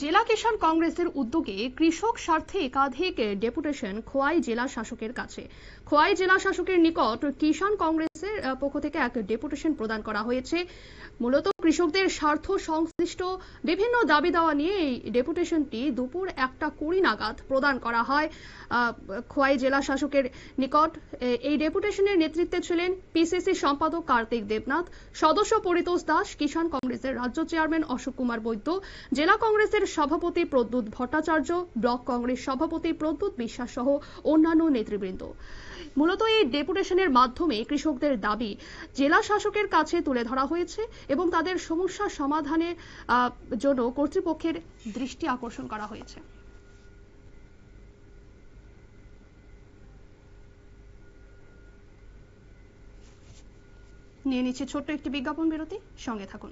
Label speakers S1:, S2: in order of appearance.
S1: জেলা কিষাণ কংগ্রেসের উদ্যোগে কৃষক স্বার্থে একাধিক ডেপুটেশন খোয়াই জেলা শাসকের কাছে। খোয়াই জেলা শাসকের নিকট কিষাণ কংগ্রেসের পক্ষ থেকে এক ডেপুটেশন প্রদান করা হয়েছে। মূলত কৃষকদের স্বার্থ সংশ্লিষ্ট বিভিন্ন দাবি দাওয়া নিয়ে এই ডেপুটেশনটি দুপুর 1:20 নাগাদ প্রদান করা হয় খোয়াই জেলা শাসকের নিকট। এই ডেপুটেশনের নেতৃত্বে ছিলেন পিসিসি সম্পাদক কার্তিক দেবনাথ, সদস্য পরিতোষ দাস, কিষাণ কংগ্রেসের রাজ্য চেয়ারম্যান অশোক কুমার বৈদ্য, জেলা কংগ্রেসের সভাপতি প্রদ্যুৎ ভট্টাচার্য, ব্লক কংগ্রেস সভাপতি প্রদ্যুৎ বিশ্বাস সহ অন্যান্য নেতৃবৃন্দ। মূলত এই ডেপুটেশনের মাধ্যমে কৃষকদের দাবি জেলা শাসকের কাছে তুলে ধরা হয়েছে এবং তাদের সমস্যা সমাধানের জন্য কর্তৃপক্ষের দৃষ্টি আকর্ষণ করা হয়েছে। নিয়ে নিচ্ছে ছোট্ট একটি বিজ্ঞাপন বিরতি, সঙ্গে থাকুন।